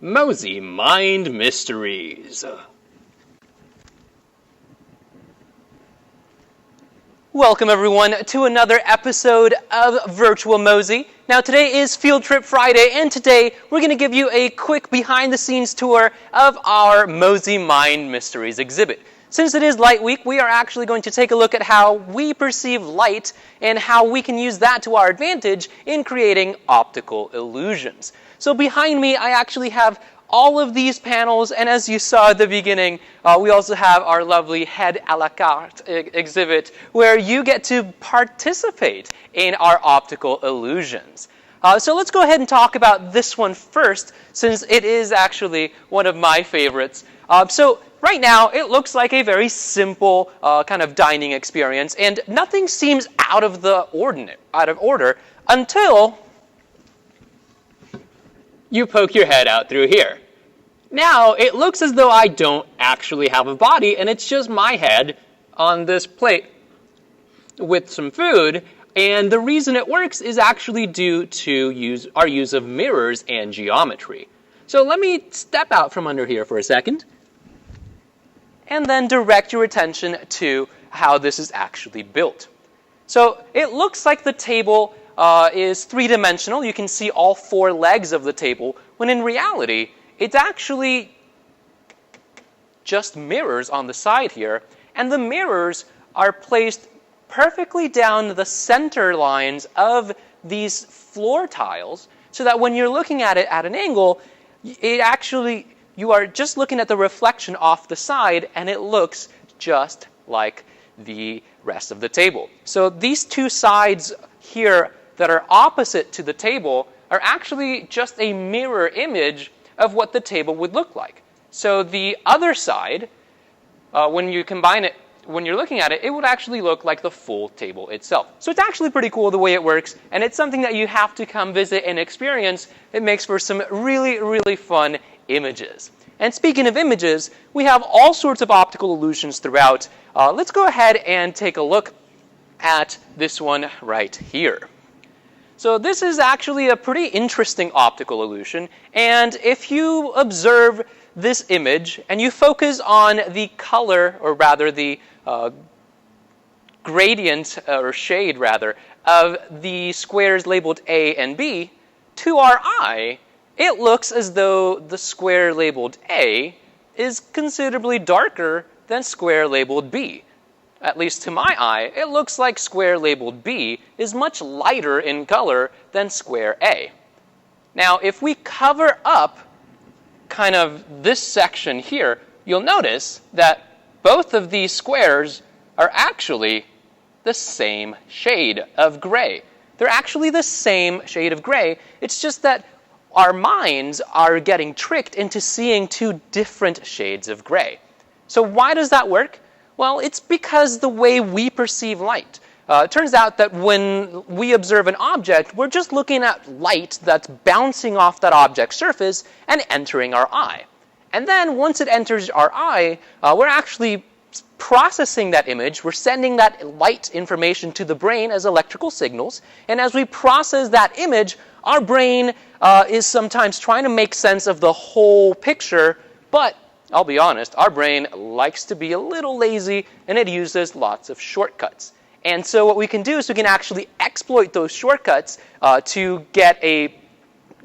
MOSI Mind Mysteries. Welcome everyone to another episode of Virtual MOSI. Now today is Field Trip Friday, and today we're going to give you a quick behind the scenes tour of our MOSI Mind Mysteries exhibit. Since it is Light Week, we are actually going to take a look at how we perceive light and how we can use that to our advantage in creating optical illusions. So behind me, I actually have all of these panels, and as you saw at the beginning, we also have our lovely head a la carte exhibit where you get to participate in our optical illusions. So let's go ahead and talk about this one first, since it is actually one of my favorites. So right now, it looks like a very simple kind of dining experience, and nothing seems out of order until you poke your head out through here. Now, it looks as though I don't actually have a body, and it's just my head on this plate with some food, and the reason it works is actually due to our use of mirrors and geometry. So let me step out from under here for a second, and then direct your attention to how this is actually built. So it looks like the table is three-dimensional. You can see all four legs of the table, when in reality, it's actually just mirrors on the side here, and the mirrors are placed perfectly down the center lines of these floor tiles, so that when you're looking at it at an angle, you are just looking at the reflection off the side, and it looks just like the rest of the table. So these two sides here that are opposite to the table are actually just a mirror image of what the table would look like. So the other side, when you combine it, when you're looking at it, it would actually look like the full table itself. So it's actually pretty cool the way it works, and it's something that you have to come visit and experience. It makes for some really, really fun images. And speaking of images, we have all sorts of optical illusions throughout. Let's go ahead and take a look at this one right here. So this is actually a pretty interesting optical illusion, and if you observe this image and you focus on the color, or rather the gradient, or shade rather, of the squares labeled A and B, to our eye, it looks as though the square labeled A is considerably darker than square labeled B. At least to my eye, it looks like square labeled B is much lighter in color than square A. Now, if we cover up kind of this section here, you'll notice that both of these squares are actually the same shade of gray. They're actually the same shade of gray. It's just that our minds are getting tricked into seeing two different shades of gray. So why does that work? Well, it's because the way we perceive light. It turns out that when we observe an object, we're just looking at light that's bouncing off that object's surface and entering our eye. And then once it enters our eye, we're actually processing that image. We're sending that light information to the brain as electrical signals. And as we process that image, our brain is sometimes trying to make sense of the whole picture, but I'll be honest, our brain likes to be a little lazy, and it uses lots of shortcuts. And so what we can do is we can actually exploit those shortcuts to get a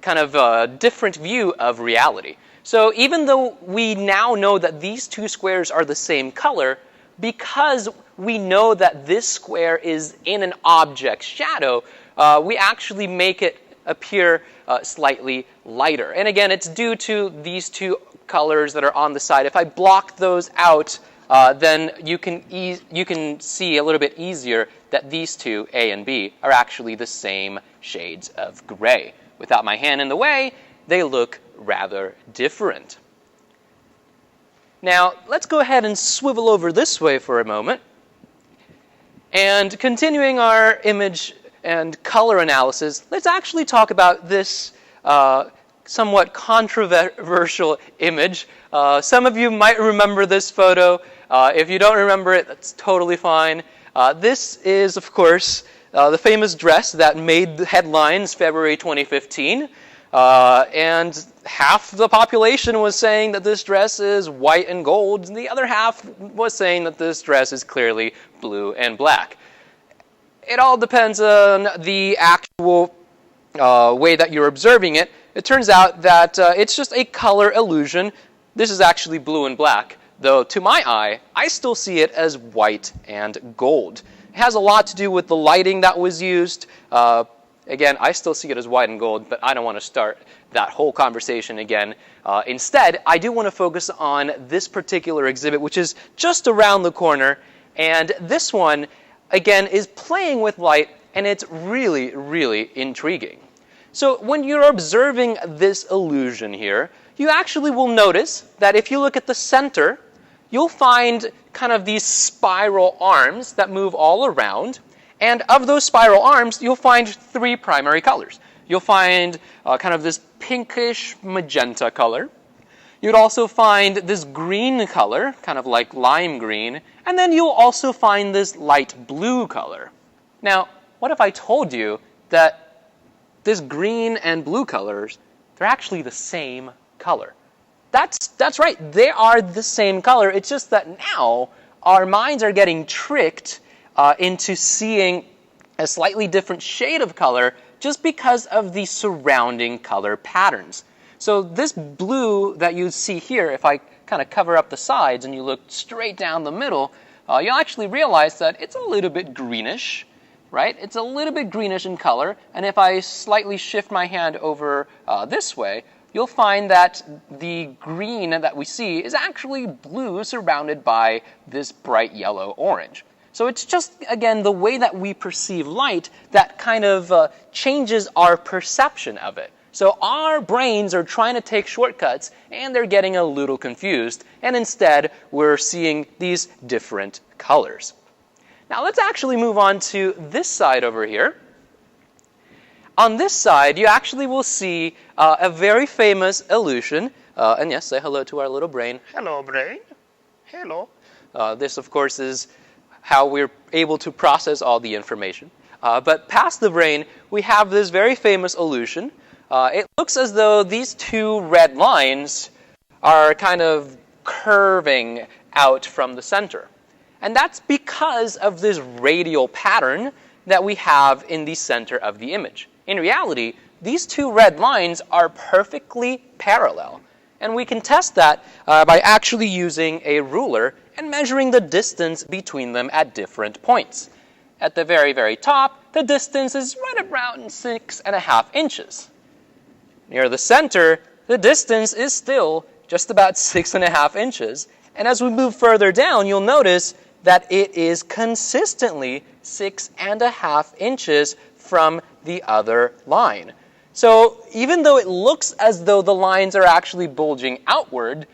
kind of different view of reality. So even though we now know that these two squares are the same color, because we know that this square is in an object's shadow, we actually make it appear slightly lighter. And again, it's due to these two colors that are on the side. If I block those out, then you can see a little bit easier that these two, A and B, are actually the same shades of gray. Without my hand in the way, they look rather different. Now, let's go ahead and swivel over this way for a moment. And continuing our image and color analysis, let's actually talk about this somewhat controversial image. Some of you might remember this photo. If you don't remember it, that's totally fine. This is, of course, the famous dress that made the headlines February 2015. and half the population was saying that this dress is white and gold, and the other half was saying that this dress is clearly blue and black. It all depends on the actual way that you're observing it. It turns out that it's just a color illusion. This is actually blue and black, though to my eye, I still see it as white and gold. It has a lot to do with the lighting that was used. Again, I still see it as white and gold, but I don't want to start that whole conversation again. Instead, I do want to focus on this particular exhibit, which is just around the corner. And this one, again, is playing with light, and it's really, really intriguing. So when you're observing this illusion here, you actually will notice that if you look at the center, you'll find kind of these spiral arms that move all around. And of those spiral arms, you'll find three primary colors. You'll find kind of this pinkish magenta color. You'd also find this green color, kind of like lime green. And then you'll also find this light blue color. Now, what if I told you that this green and blue colors, they're actually the same color? That's right, they are the same color. It's just that now our minds are getting tricked into seeing a slightly different shade of color just because of the surrounding color patterns. So this blue that you see here, if I kind of cover up the sides and you look straight down the middle, you'll actually realize that it's a little bit greenish, right? It's a little bit greenish in color. And if I slightly shift my hand over this way, you'll find that the green that we see is actually blue surrounded by this bright yellow-orange. So it's just, again, the way that we perceive light that kind of changes our perception of it. So our brains are trying to take shortcuts, and they're getting a little confused, and instead we're seeing these different colors. Now let's actually move on to this side over here. On this side, you actually will see a very famous illusion. And yes, say hello to our little brain. Hello, brain. Hello. This, of course, is how we're able to process all the information. But past the brain, we have this very famous illusion. It looks as though these two red lines are kind of curving out from the center. And that's because of this radial pattern that we have in the center of the image. In reality, these two red lines are perfectly parallel. And we can test that by actually using a ruler and measuring the distance between them at different points. At the very, very top, the distance is right around 6.5 inches. Near the center, the distance is still just about 6.5 inches. And as we move further down, you'll notice that it is consistently 6.5 inches from the other line. So even though it looks as though the lines are actually bulging outward,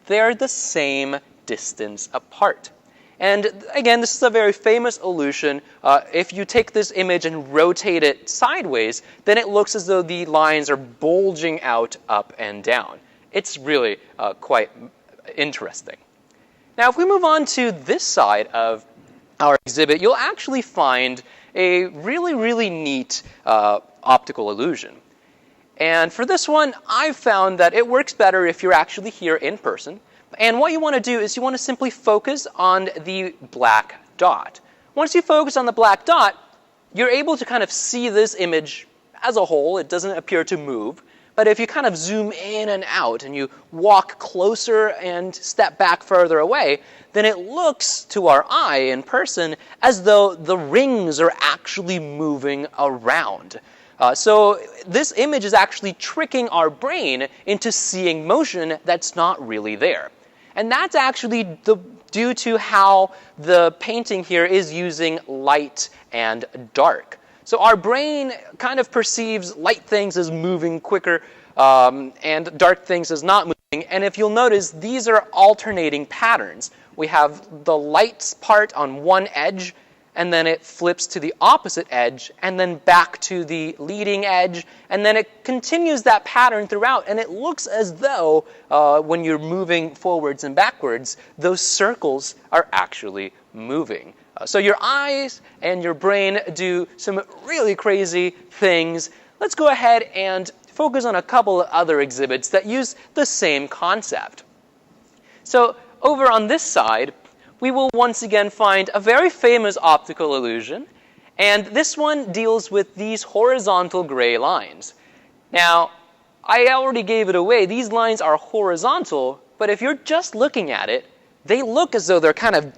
they're the same distance apart. And again, this is a very famous illusion. If you take this image and rotate it sideways, then it looks as though the lines are bulging out up and down. It's really quite interesting. Now, if we move on to this side of our exhibit, you'll actually find a really, really neat optical illusion. And for this one, I've found that it works better if you're actually here in person. And what you want to do is you want to simply focus on the black dot. Once you focus on the black dot, you're able to kind of see this image as a whole. It doesn't appear to move. But if you kind of zoom in and out and you walk closer and step back further away, then it looks to our eye in person as though the rings are actually moving around. So this image is actually tricking our brain into seeing motion that's not really there. And that's actually due to how the painting here is using light and dark. So our brain kind of perceives light things as moving quicker and dark things as not moving. And if you'll notice, these are alternating patterns. We have the light part on one edge, and then it flips to the opposite edge, and then back to the leading edge, and then it continues that pattern throughout, and it looks as though when you're moving forwards and backwards, those circles are actually moving. So your eyes and your brain do some really crazy things. Let's go ahead and focus on a couple of other exhibits that use the same concept. So over on this side, we will once again find a very famous optical illusion, and this one deals with these horizontal gray lines. Now, I already gave it away. These lines are horizontal, but if you're just looking at it, they look as though they're kind of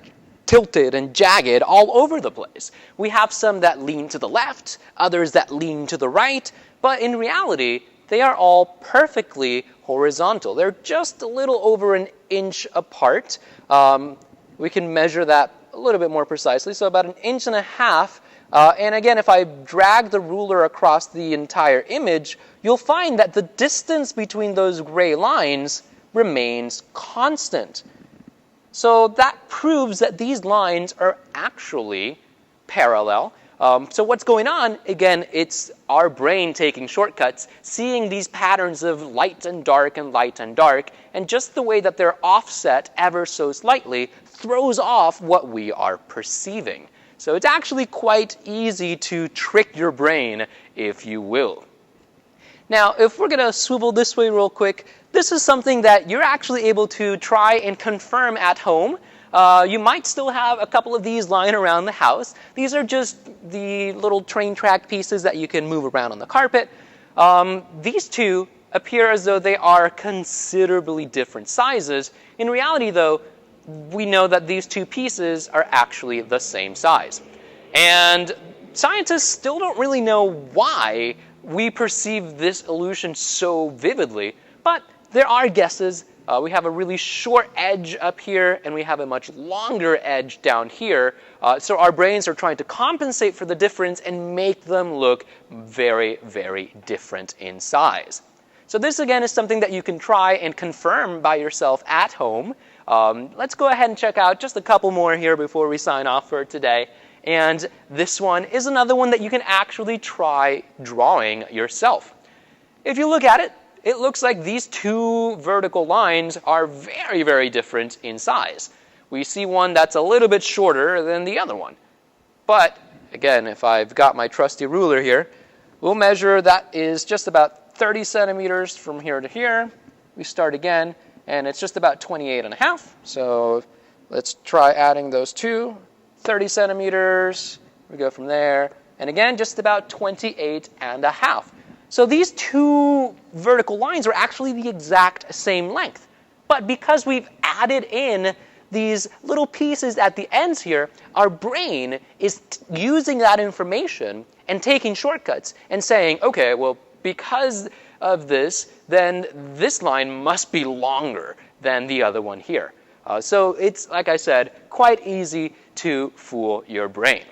tilted and jagged all over the place. We have some that lean to the left, others that lean to the right, but in reality, they are all perfectly horizontal. They're just a little over an inch apart. We can measure that a little bit more precisely, so about 1.5 inches. And again, if I drag the ruler across the entire image, you'll find that the distance between those gray lines remains constant. So that proves that these lines are actually parallel. So what's going on? Again, it's our brain taking shortcuts, seeing these patterns of light and dark and light and dark, and just the way that they're offset ever so slightly throws off what we are perceiving. So it's actually quite easy to trick your brain, if you will. Now, if we're going to swivel this way real quick, this is something that you're actually able to try and confirm at home. You might still have a couple of these lying around the house. These are just the little train track pieces that you can move around on the carpet. These two appear as though they are considerably different sizes. In reality, though, we know that these two pieces are actually the same size. And scientists still don't really know why we perceive this illusion so vividly, but there are guesses. We have a really short edge up here, and we have a much longer edge down here. So our brains are trying to compensate for the difference and make them look very, very different in size. So this, again, is something that you can try and confirm by yourself at home. Let's go ahead and check out just a couple more here before we sign off for today. And this one is another one that you can actually try drawing yourself. If you look at it, it looks like these two vertical lines are very, very different in size. We see one that's a little bit shorter than the other one. But, again, if I've got my trusty ruler here, we'll measure that is just about 30 centimeters from here to here. We start again, and it's just about 28.5. So let's try adding those two. 30 centimeters, we go from there, and again, just about 28.5. So these two vertical lines are actually the exact same length. But because we've added in these little pieces at the ends here, our brain is using that information and taking shortcuts and saying, okay, well, because of this, then this line must be longer than the other one here. So it's, like I said, quite easy to fool your brain.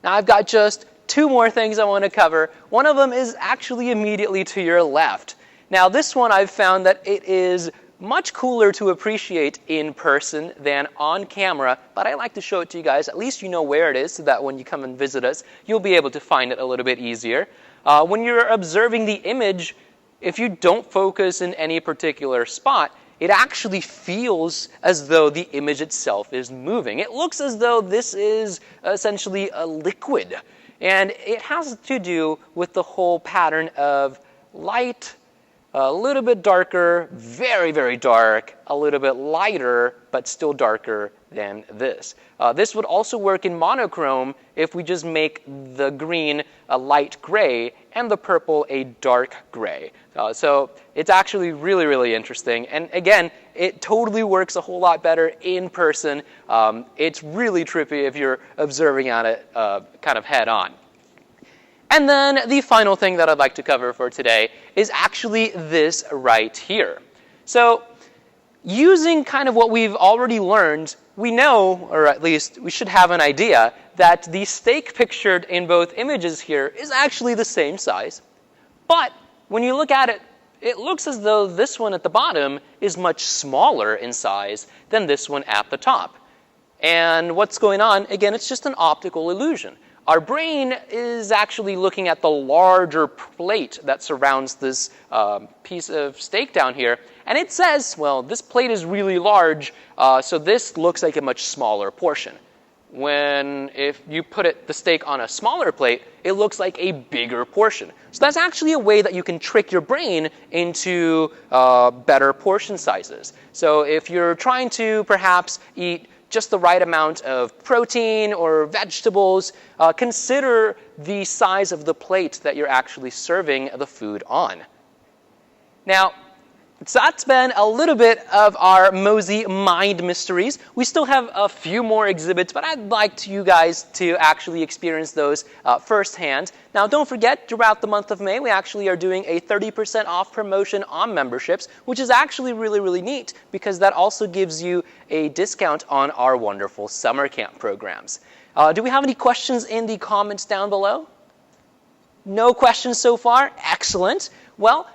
Now I've got just two more things I want to cover. One of them is actually immediately to your left. Now this one I've found that it is much cooler to appreciate in person than on camera, but I like to show it to you guys. At least you know where it is so that when you come and visit us, you'll be able to find it a little bit easier. When you're observing the image, if you don't focus in any particular spot, it actually feels as though the image itself is moving. It looks as though this is essentially a liquid. And it has to do with the whole pattern of light, a little bit darker, very, very dark, a little bit lighter, but still darker than this. This would also work in monochrome if we just make the green a light gray and the purple a dark gray. So it's actually really, really interesting. And again, it totally works a whole lot better in person. It's really trippy if you're observing at it kind of head on. And then the final thing that I'd like to cover for today is actually this right here. So using kind of what we've already learned, we know, or at least we should have an idea, that the stake pictured in both images here is actually the same size. But when you look at it, it looks as though this one at the bottom is much smaller in size than this one at the top. And what's going on? Again, it's just an optical illusion. Our brain is actually looking at the larger plate that surrounds this piece of steak down here, and it says, well, this plate is really large, so this looks like a much smaller portion. when if you put the steak on a smaller plate, it looks like a bigger portion. So that's actually a way that you can trick your brain into better portion sizes. So if you're trying to perhaps eat just the right amount of protein or vegetables, consider the size of the plate that you're actually serving the food on. Now, so that's been a little bit of our MOSI Mind Mysteries. We still have a few more exhibits, but I'd like you guys to actually experience those firsthand. Now, don't forget, throughout the month of May, we actually are doing a 30% off promotion on memberships, which is actually really, really neat because that also gives you a discount on our wonderful summer camp programs. Do we have any questions in the comments down below? No questions so far? Excellent. Well,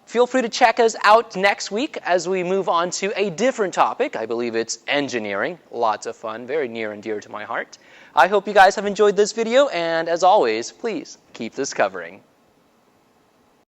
feel free to check us out next week as we move on to a different topic. I believe it's engineering. Lots of fun, very near and dear to my heart. I hope you guys have enjoyed this video, and as always, please keep discovering.